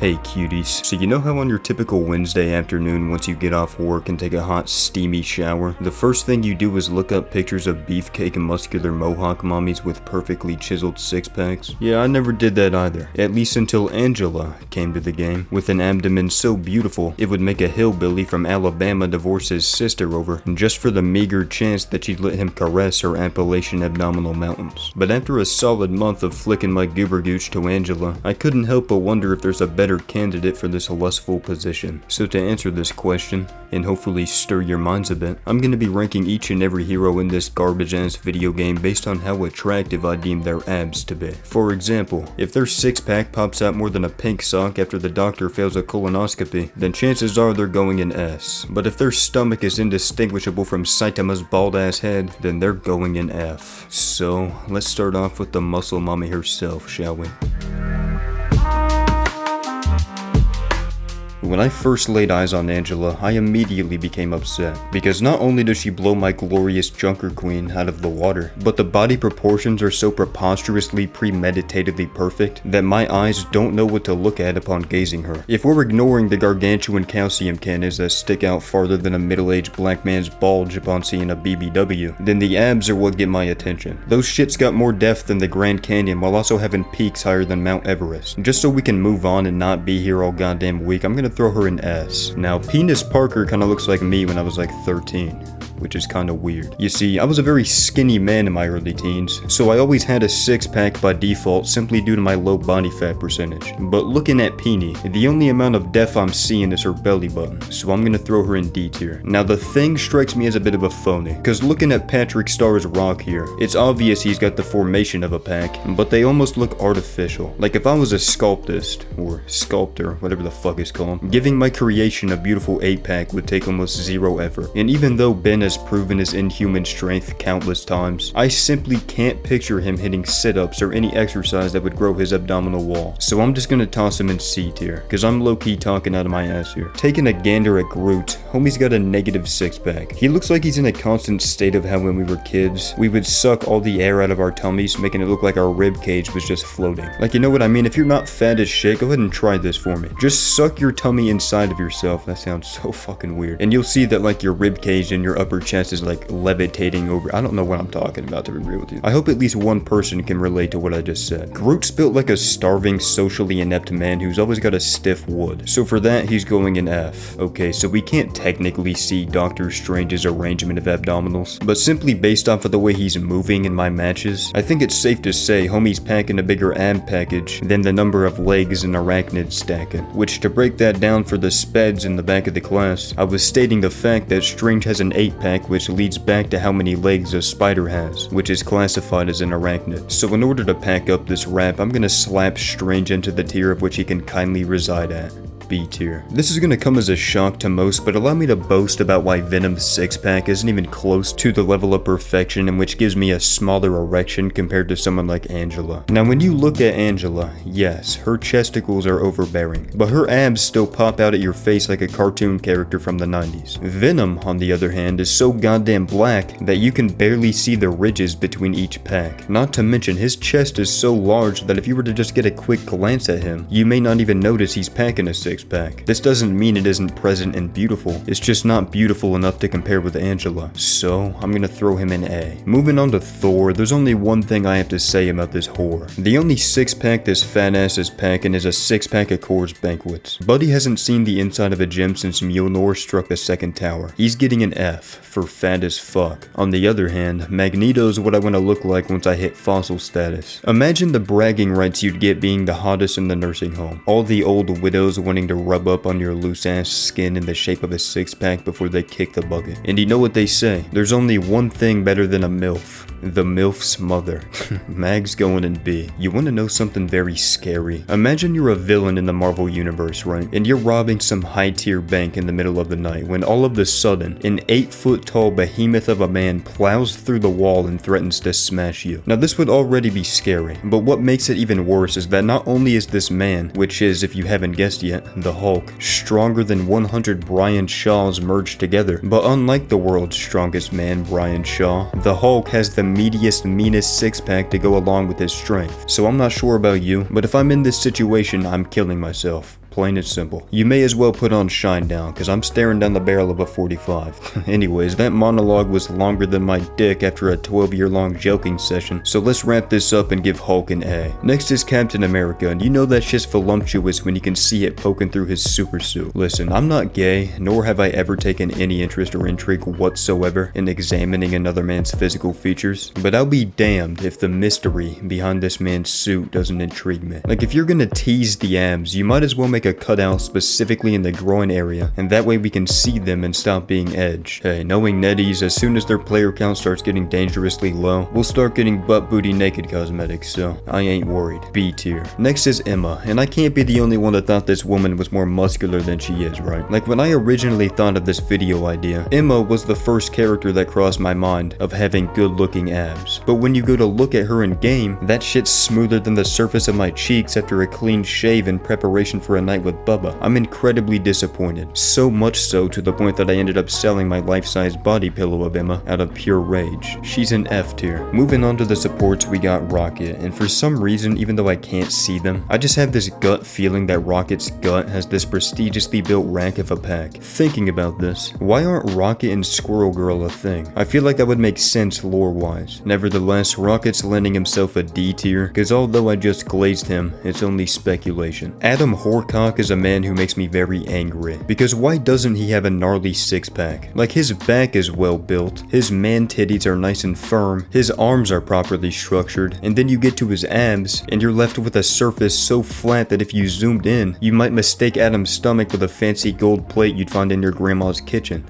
Hey cuties, so you know how on your typical Wednesday afternoon once you get off work and take a hot steamy shower, the first thing you do is look up pictures of beefcake and muscular mohawk mommies with perfectly chiseled six-packs? Yeah, I never did that either, at least until Angela came to the game, with an abdomen so beautiful it would make a hillbilly from Alabama divorce his sister over, just for the meager chance that she'd let him caress her Appalachian abdominal mountains. But after a solid month of flicking my goober gooch to Angela, I couldn't help but wonder if there's a better candidate for this lustful position. So to answer this question, and hopefully stir your minds a bit, I'm going to be ranking each and every hero in this garbage ass video game based on how attractive I deem their abs to be. For example, if their six-pack pops out more than a pink sock after the doctor fails a colonoscopy, then chances are they're going in S. But if their stomach is indistinguishable from Saitama's bald ass head, then they're going in F. So let's start off with the muscle mommy herself, shall we? When I first laid eyes on Angela, I immediately became upset, because not only does she blow my glorious Junker Queen out of the water, but the body proportions are so preposterously premeditatedly perfect that my eyes don't know what to look at upon gazing her. If we're ignoring the gargantuan calcium cannons that stick out farther than a middle-aged black man's bulge upon seeing a BBW, then the abs are what get my attention. Those shits got more depth than the Grand Canyon while also having peaks higher than Mount Everest. Just so we can move on and not be here all goddamn week, I'm gonna throw her in S. Now, Penis Parker kinda looks like me when I was like 13. Which is kinda weird. You see, I was a very skinny man in my early teens, so I always had a six-pack by default simply due to my low body fat percentage. But looking at Peony, the only amount of depth I'm seeing is her belly button, so I'm gonna throw her in D tier. Now the thing strikes me as a bit of a phony, cause looking at Patrick Starr's rock here, it's obvious he's got the formation of a pack, but they almost look artificial. Like if I was a sculptist, or sculptor, whatever the fuck it's called, giving my creation a beautiful 8-pack would take almost zero effort. And even though Ben has proven his inhuman strength countless times, I simply can't picture him hitting sit-ups or any exercise that would grow his abdominal wall. So I'm just gonna toss him in C tier, cause I'm low-key talking out of my ass here. Taking a gander at Groot, homie's got a negative 6-pack. He looks like he's in a constant state of how when we were kids, we would suck all the air out of our tummies, making it look like our rib cage was just floating. Like, you know what I mean? If you're not fat as shit, go ahead and try this for me. Just suck your tummy inside of yourself. That sounds so fucking weird. And you'll see that like your rib cage and your upper chest is like levitating over. I don't know what I'm talking about, to be real with you. I hope at least one person can relate to what I just said. Groot's built like a starving, socially inept man who's always got a stiff wood. So for that, he's going in F. Okay, so we can't technically see Doctor Strange's arrangement of abdominals, but simply based off of the way he's moving in my matches, I think it's safe to say homie's packing a bigger ab package than the number of legs and arachnids stacking. Which, to break that down for the speds in the back of the class, I was stating the fact that Strange has an 8-pack which leads back to how many legs a spider has, which is classified as an arachnid. So in order to pack up this rap, I'm gonna slap Strange into the tier of which he can kindly reside at. B tier. This is gonna come as a shock to most, but allow me to boast about why Venom's 6-pack isn't even close to the level of perfection and which gives me a smaller erection compared to someone like Angela. Now when you look at Angela, yes, her chesticles are overbearing, but her abs still pop out at your face like a cartoon character from the 90s. Venom, on the other hand, is so goddamn black that you can barely see the ridges between each pack. Not to mention, his chest is so large that if you were to just get a quick glance at him, you may not even notice he's packing a 6-pack. This doesn't mean it isn't present and beautiful, it's just not beautiful enough to compare with Angela, so I'm gonna throw him in A. Moving on to Thor, there's only one thing I have to say about this whore. The only 6-pack this fat ass is packing is a 6-pack of Coors Banquets. Buddy hasn't seen the inside of a gym since Mjolnir struck the second tower. He's getting an F for fat as fuck. On the other hand, Magneto's what I want to look like once I hit fossil status. Imagine the bragging rights you'd get being the hottest in the nursing home. All the old widows wanting to rub up on your loose ass skin in the shape of a 6-pack before they kick the bucket. And you know what they say, there's only one thing better than a MILF. The MILF's mother. Mag's going in B. You want to know something very scary? Imagine you're a villain in the Marvel Universe, right? And you're robbing some high-tier bank in the middle of the night when all of a sudden, an 8-foot-tall behemoth of a man plows through the wall and threatens to smash you. Now this would already be scary, but what makes it even worse is that not only is this man, which is, if you haven't guessed yet, the Hulk, stronger than 100 Brian Shaws merged together, but unlike the world's strongest man, Brian Shaw, the Hulk has the meatiest, meanest 6-pack to go along with his strength. So I'm not sure about you, but if I'm in this situation, I'm killing myself. plain and simple. You may as well put on Shine Down, cause I'm staring down the barrel of a 45. Anyways, that monologue was longer than my dick after a 12-year-long joking session, so let's wrap this up and give Hulk an A. Next is Captain America, and you know that shit's voluptuous when you can see it poking through his super suit. Listen, I'm not gay, nor have I ever taken any interest or intrigue whatsoever in examining another man's physical features, but I'll be damned if the mystery behind this man's suit doesn't intrigue me. Like, if you're gonna tease the abs, you might as well make a cutout specifically in the groin area, and that way we can see them and stop being edged. Hey, knowing netties, as soon as their player count starts getting dangerously low, we'll start getting butt booty naked cosmetics, so I ain't worried. B tier. Next is Emma, and I can't be the only one that thought this woman was more muscular than she is, right? Like, when I originally thought of this video idea, Emma was the first character that crossed my mind of having good looking abs. But when you go to look at her in game, that shit's smoother than the surface of my cheeks after a clean shave in preparation for a night with Bubba. I'm incredibly disappointed. So much so to the point that I ended up selling my life-size body pillow of Emma out of pure rage. She's an F tier. Moving on to the supports, we got Rocket, and for some reason, even though I can't see them, I just have this gut feeling that Rocket's gut has this prestigiously built rank of a pack. Thinking about this, why aren't Rocket and Squirrel Girl a thing? I feel like that would make sense lore-wise. Nevertheless, Rocket's lending himself a D tier, cause although I just glazed him, it's only speculation. Adam Horcock is a man who makes me very angry, because why doesn't he have a gnarly six-pack? Like, his back is well built, his man titties are nice and firm, his arms are properly structured, and then you get to his abs, and you're left with a surface so flat that if you zoomed in, you might mistake Adam's stomach with a fancy gold plate you'd find in your grandma's kitchen.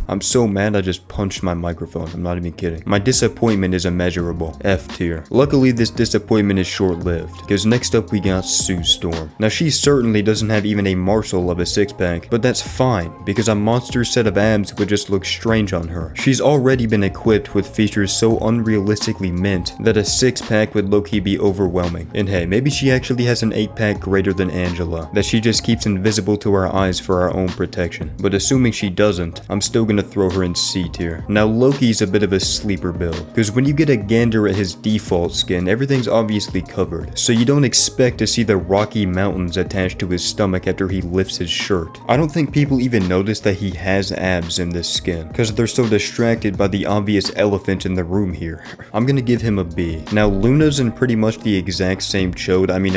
I'm so mad I just punched my microphone, I'm not even kidding. My disappointment is immeasurable. F tier. Luckily this disappointment is short-lived, because next up we got Sue Storm. Now she certainly doesn't have even a morsel of a six-pack, but that's fine, because a monster set of abs would just look strange on her. She's already been equipped with features so unrealistically mint that a six-pack would low-key be overwhelming. And hey, maybe she actually has an 8-pack greater than Angela, that she just keeps invisible to our eyes for our own protection. But assuming she doesn't, I'm still gonna throw her in C tier. Now Loki's a bit of a sleeper build, because when you get a gander at his default skin, everything's obviously covered, so you don't expect to see the Rocky Mountains attached to his stomach after he lifts his shirt. I don't think people even notice that he has abs in this skin, because they're so distracted by the obvious elephant in the room here. I'm gonna give him a B. Now Luna's in pretty much the exact same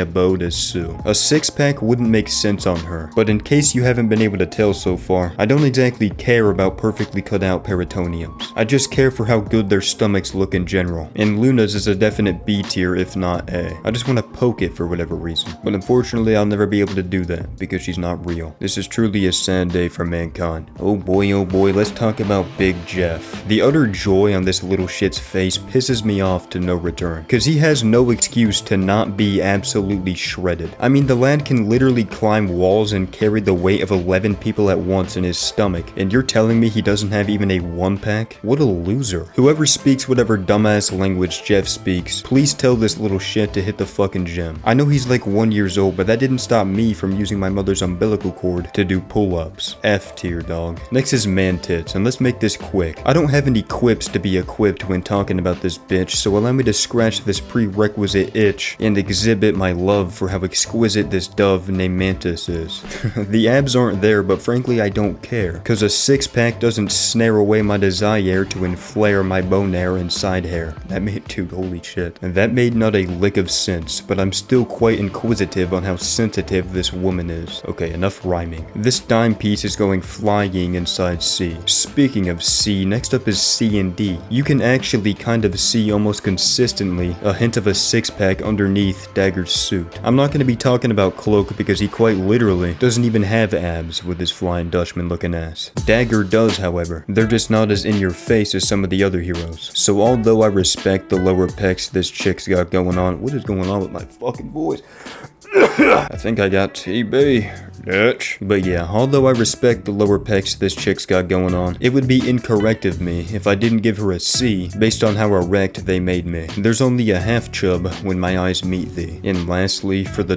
abode as Sue. A six-pack wouldn't make sense on her, but in case you haven't been able to tell so far, I don't exactly care about perfectly cut out peritoneums. I just care for how good their stomachs look in general, and Luna's is a definite B tier if not A. I just want to poke it for whatever reason, but unfortunately I'll never be able to do that because she's not real. This is truly a sad day for mankind. Oh boy, let's talk about Big Jeff. The utter joy on this little shit's face pisses me off to no return, cause he has no excuse to not be absolutely shredded. I mean, the lad can literally climb walls and carry the weight of 11 people at once in his stomach, and you're telling me he doesn't have even a 1-pack? What a loser. Whoever speaks whatever dumbass language Jeff speaks, please tell this little shit to hit the fucking gym. I know he's like 1 year old, but that didn't stop me from using my mother's umbilical cord to do pull-ups. F tier, dog. Next is man tits, and let's make this quick. I don't have any quips to be equipped when talking about this bitch, so allow me to scratch this prerequisite itch and exhibit my love for how exquisite this dove named Mantis is. The abs aren't there, but frankly I don't care, cause a six-pack doesn't snare away my desire to inflare my bonaire and side hair. That made, dude, holy shit. And that made not a lick of sense, but I'm still quite inquisitive on how sensitive this woman is. Okay, enough rhyming. This dime piece is going flying inside C. Speaking of C, next up is C and D. You can actually kind of see almost consistently a hint of a six-pack underneath Dagger's suit. I'm not going to be talking about Cloak because he quite literally doesn't even have abs with his Flying Dutchman looking ass. Dagger does, however. They're just not as in your face as some of the other heroes. So although I respect the lower pecs this chick's got going on, what is going on with my fucking voice? I think I got TB. Dutch. But yeah, although I respect the lower pecs this chick's got going on, it would be incorrect of me if I didn't give her a C based on how erect they made me. There's only a half chub when my eyes meet thee. And lastly, for the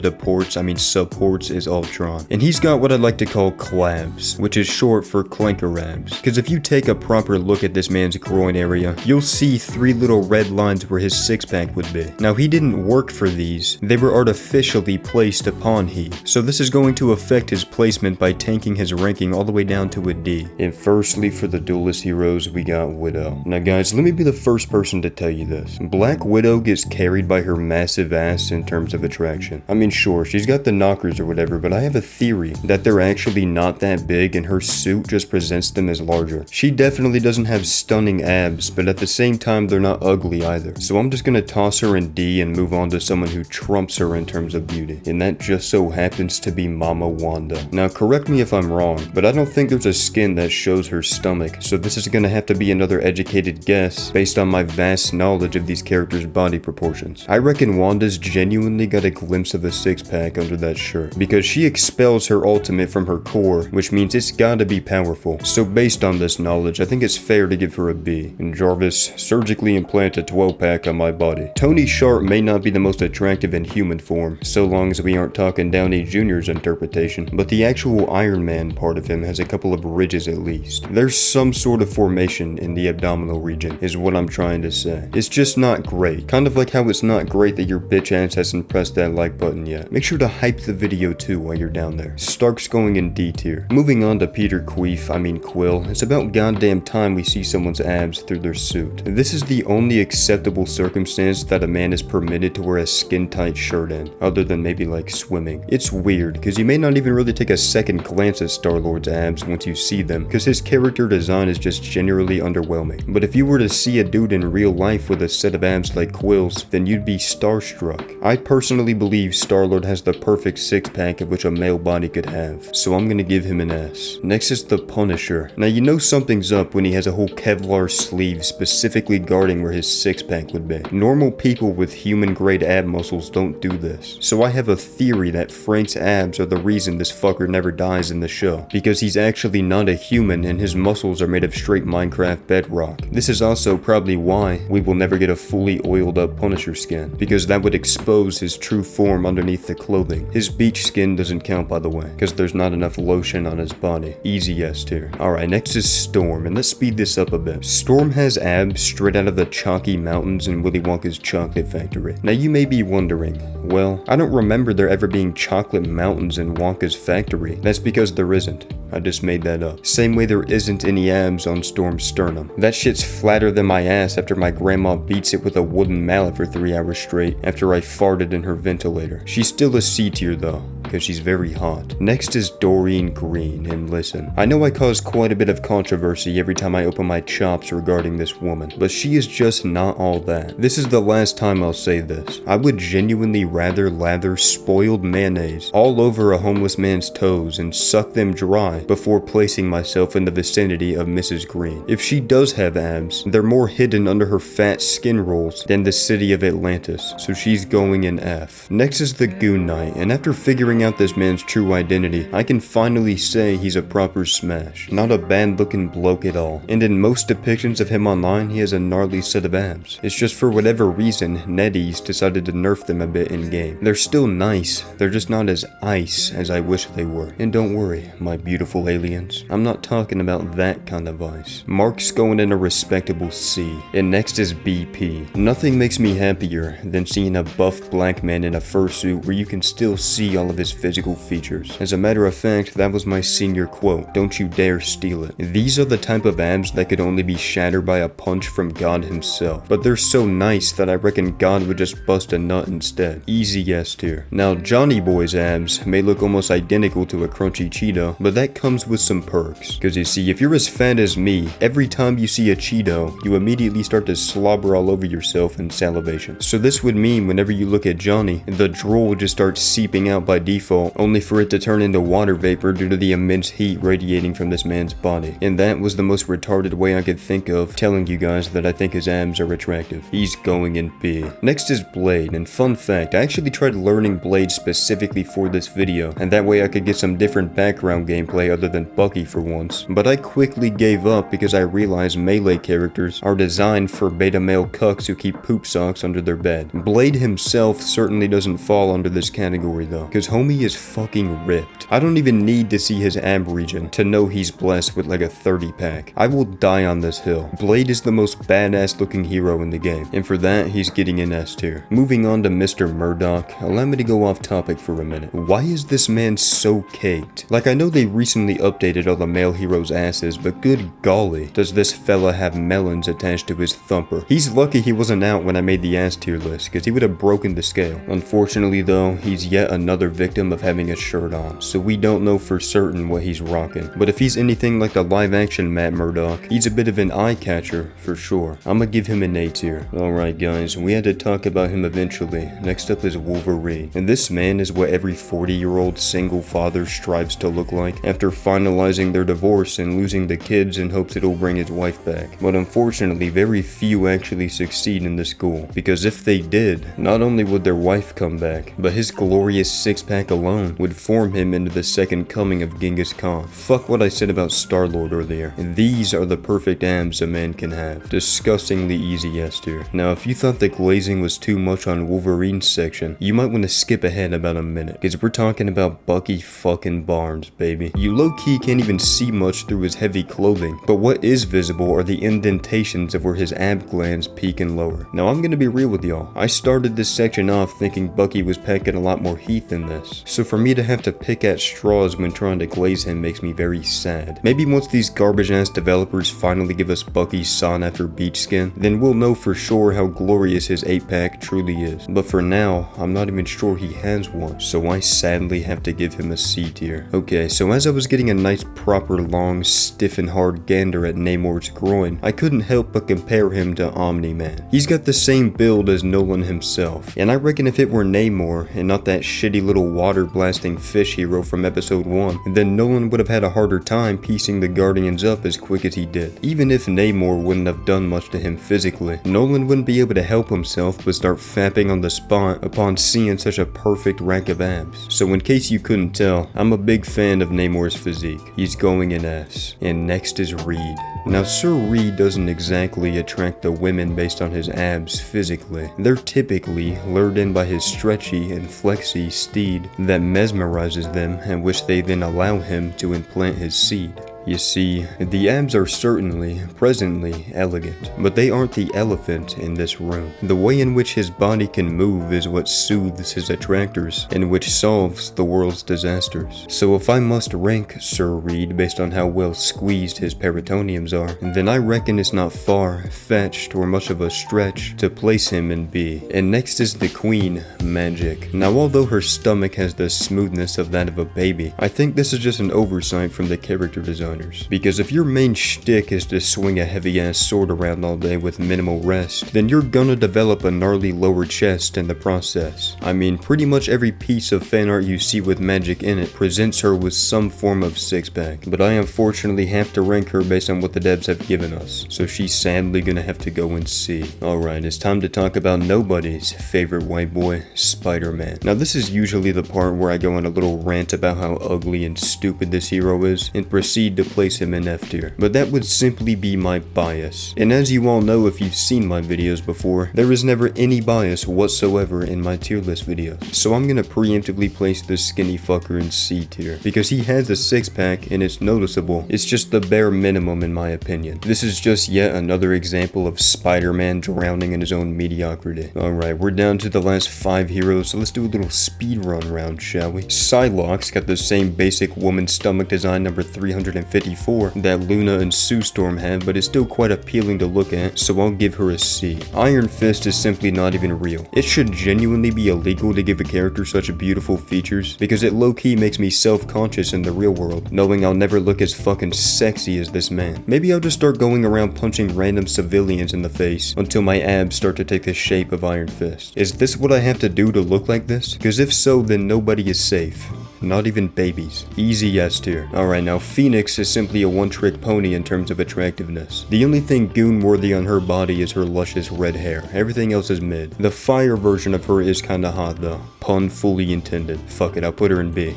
supports is Ultron. And he's got what I'd like to call clabs, which is short for clanker abs. Cause if you take a proper look at this man's groin area, you'll see 3 little red lines where his six-pack would be. Now he didn't work for these, they were artificially placed upon he. So this is going to affect his placement by tanking his ranking all the way down to a D. And firstly, for the Duelist heroes, we got Widow. Now guys, let me be the first person to tell you this. Black Widow gets carried by her massive ass in terms of attraction. I mean, sure, she's got the knockers or whatever, but I have a theory that they're actually not that big and her suit just presents them as larger. She definitely doesn't have stunning abs, but at the same time, they're not ugly either. So I'm just gonna toss her in D and move on to someone who trumps her in terms of beauty. And that just so happens to be Mama Wanda. Now correct me if I'm wrong, but I don't think there's a skin that shows her stomach, so this is gonna have to be another educated guess based on my vast knowledge of these characters' body proportions. I reckon Wanda's genuinely got a glimpse of a six-pack under that shirt, because she expels her ultimate from her core, which means it's gotta be powerful. So based on this knowledge, I think it's fair to give her a B. And Jarvis, surgically implant a 12-pack on my body. Tony Sharp may not be the most attractive in human form, so long as we aren't talking Downey Jr.'s interpretation, but the actual Iron Man part of him has a couple of ridges at least. There's some sort of formation in the abdominal region, is what I'm trying to say. It's just not great. Kind of like how it's not great that your bitch ass hasn't pressed that like button yet. Make sure to hype the video too while you're down there. Stark's going in D tier. Moving on to Peter Quill, it's about goddamn time we see someone's abs through their suit. This is the only acceptable circumstance that a man is permitted to wear a skin-tight shirt in, other than maybe like swimming. It's weird, because you may not even really take a second glance at Star-Lord's abs once you see them, because his character design is just generally underwhelming. But if you were to see a dude in real life with a set of abs like Quill's, then you'd be starstruck. I personally believe Star-Lord has the perfect six-pack of which a male body could have, so I'm gonna give him an S. Next is the Punisher. Now you know something's up when he has a whole Kevlar sleeve specifically guarding where his six-pack would be. Normal people with human-grade ab muscles don't do this. So I have a theory that Frank's abs are the reason this fucker never dies in the show, because he's actually not a human and his muscles are made of straight Minecraft bedrock. This is also probably why we will never get a fully oiled up Punisher skin, because that would expose his true form underneath the clothing. His beach skin doesn't count, by the way, because there's not enough lotion on his body. Easy S tier. Alright, next is Storm, and let's speed this up a bit. Storm has abs straight out of the chalky mountains in Willy Wonka's chocolate factory. Now you may be wondering, well, I don't remember there ever being chocolate mountains in Wonka's factory. That's because there isn't. I just made that up. Same way there isn't any abs on Storm's sternum. That shit's flatter than my ass after my grandma beats it with a wooden mallet for 3 hours straight after I farted in her ventilator. She's still a C tier though, because she's very hot. Next is Doreen Green, and listen, I know I cause quite a bit of controversy every time I open my chops regarding this woman, but she is just not all that. This is the last time I'll say this. I would genuinely rather lather spoiled mayonnaise all over a homeless man's toes and suck them dry before placing myself in the vicinity of Mrs. Green. If she does have abs, they're more hidden under her fat skin rolls than the city of Atlantis, so she's going in F. Next is the Goon Knight, and after figuring out this man's true identity, I can finally say he's a proper smash. Not a bad looking bloke at all, and in most depictions of him online, he has a gnarly set of abs. It's just for whatever reason, NetEase decided to nerf them a bit in game. They're still nice, they're just not as ice as I wish they were. And don't worry, my beautiful aliens, I'm not talking about that kind of ice. Mark's going in a respectable C. And next is BP. Nothing makes me happier than seeing a buff black man in a fursuit where you can still see all of his physical features. As a matter of fact, that was my senior quote, don't you dare steal it. These are the type of abs that could only be shattered by a punch from God himself, but they're so nice that I reckon God would just bust a nut instead. Easy S tier. Now Johnny Boy's abs may look almost identical to a crunchy Cheeto, but that comes with some perks. Cause you see, if you're as fat as me, every time you see a Cheeto, you immediately start to slobber all over yourself in salivation. So this would mean whenever you look at Johnny, the drool would just start seeping out by default default, only for it to turn into water vapor due to the immense heat radiating from this man's body. And that was the most retarded way I could think of telling you guys that I think his abs are attractive. He's going in B. Next is Blade, and fun fact, I actually tried learning Blade specifically for this video, and that way I could get some different background gameplay other than Bucky for once. But I quickly gave up because I realized melee characters are designed for beta male cucks who keep poop socks under their bed. Blade himself certainly doesn't fall under this category though, cause homie is fucking ripped. I don't even need to see his ab region to know he's blessed with like a 30 pack. I will die on this hill. Blade is the most badass looking hero in the game, and for that he's getting an S tier. Moving on to Mr. Murdoch, allow me to go off topic for a minute. Why is this man so caked? Like, I know they recently updated all the male heroes' asses, but good golly, does this fella have melons attached to his thumper. He's lucky he wasn't out when I made the ass tier list, cause he would have broken the scale. Unfortunately though, he's yet another victim of having a shirt on, so we don't know for certain what he's rocking. But if he's anything like the live action Matt Murdock, he's a bit of an eye catcher for sure. I'ma give him an A tier. Alright guys, we had to talk about him eventually. Next up is Wolverine, and this man is what every 40-year-old single father strives to look like after finalizing their divorce and losing the kids in hopes it'll bring his wife back. But unfortunately, very few actually succeed in this goal, because if they did, not only would their wife come back, but his glorious six-pack alone would form him into the second coming of Genghis Khan. Fuck what I said about Star-Lord earlier. And these are the perfect abs a man can have. Disgustingly easy S tier. Now if you thought the glazing was too much on Wolverine's section, you might want to skip ahead about a minute, because we're talking about Bucky fucking Barnes, baby. You low-key can't even see much through his heavy clothing, but what is visible are the indentations of where his ab glands peak and lower. Now I'm gonna be real with y'all, I started this section off thinking Bucky was packing a lot more heat than this, so for me to have to pick at straws when trying to glaze him makes me very sad. Maybe once these garbage ass developers finally give us Bucky's sought after beach skin, then we'll know for sure how glorious his 8-pack truly is. But for now, I'm not even sure he has one, so I sadly have to give him a C tier. Okay, so as I was getting a nice proper long, stiff and hard gander at Namor's groin, I couldn't help but compare him to Omni-Man. He's got the same build as Nolan himself, and I reckon if it were Namor and not that shitty little water blasting fish hero from episode 1, then Nolan would have had a harder time piecing the Guardians up as quick as he did. Even if Namor wouldn't have done much to him physically, Nolan wouldn't be able to help himself but start fapping on the spot upon seeing such a perfect rack of abs. So in case you couldn't tell, I'm a big fan of Namor's physique. He's going in S. And next is Reed. Now Sir Reed doesn't exactly attract the women based on his abs physically. They're typically lured in by his stretchy and flexy steed that mesmerizes them, and which they then allow him to implant his seed. You see, the abs are certainly, presently, elegant, but they aren't the elephant in this room. The way in which his body can move is what soothes his attractors, and which solves the world's disasters. So if I must rank Sir Reed based on how well squeezed his peritoneums are, then I reckon it's not far-fetched or much of a stretch to place him in B. And next is the Queen, Magic. Now although her stomach has the smoothness of that of a baby, I think this is just an oversight from the character design. Because if your main shtick is to swing a heavy ass sword around all day with minimal rest, then you're gonna develop a gnarly lower chest in the process. I mean, pretty much every piece of fan art you see with Magic in it presents her with some form of six-pack, but I unfortunately have to rank her based on what the devs have given us, so she's sadly gonna have to go in C. Alright, it's time to talk about nobody's favorite white boy, Spider-Man. Now this is usually the part where I go on a little rant about how ugly and stupid this hero is, and proceed to place him in F tier, but that would simply be my bias. And as you all know if you've seen my videos before, there is never any bias whatsoever in my tier list videos. So I'm gonna preemptively place this skinny fucker in C tier, because he has a six-pack and it's noticeable. It's just the bare minimum in my opinion. This is just yet another example of Spider-Man drowning in his own mediocrity. Alright, we're down to the last 5 heroes, so let's do a little speed run round, shall we? Psylocke's got the same basic woman stomach design number 350 54 that Luna and Sue Storm have, but it's still quite appealing to look at, so I'll give her a C. Iron Fist is simply not even real. It should genuinely be illegal to give a character such beautiful features, because it low-key makes me self-conscious in the real world, knowing I'll never look as fucking sexy as this man. Maybe I'll just start going around punching random civilians in the face until my abs start to take the shape of Iron Fist. Is this what I have to do to look like this? Because if so, then nobody is safe. Not even babies. Easy S tier. Alright, now Phoenix is simply a one-trick pony in terms of attractiveness. The only thing goon-worthy on her body is her luscious red hair. Everything else is mid. The fire version of her is kinda hot though. Pun fully intended. Fuck it, I'll put her in B.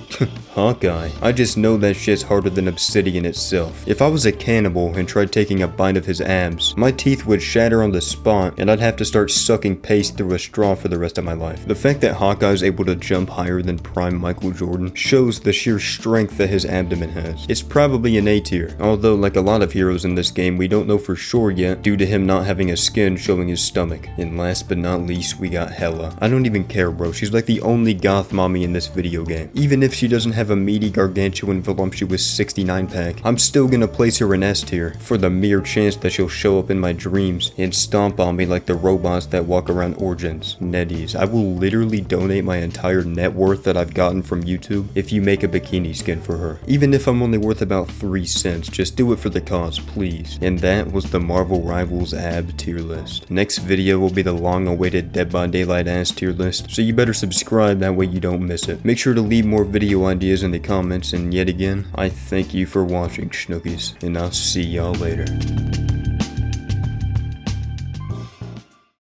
Hawkeye. I just know that shit's harder than obsidian itself. If I was a cannibal and tried taking a bite of his abs, my teeth would shatter on the spot and I'd have to start sucking paste through a straw for the rest of my life. The fact that Hawkeye's able to jump higher than prime Michael Jordan shows the sheer strength that his abdomen has. It's probably an A tier, although like a lot of heroes in this game we don't know for sure yet due to him not having a skin showing his stomach. And last but not least we got Hela. I don't even care, bro, she's like the only goth mommy in this video game. Even if she doesn't have a meaty gargantuan voluptuous 69 pack, I'm still gonna place her in S tier for the mere chance that she'll show up in my dreams and stomp on me like the robots that walk around Origins. Netties, I will literally donate my entire net worth that I've gotten from YouTube if you make a bikini skin for her. Even if I'm only worth about 3 cents, just do it for the cause, please. And that was the Marvel Rivals ab tier list. Next video will be the long-awaited Dead by Daylight ass tier list, so you better subscribe, that way you don't miss it. Make sure to leave more video ideas in the comments, and yet again, I thank you for watching, Schnookies, and I'll see y'all later.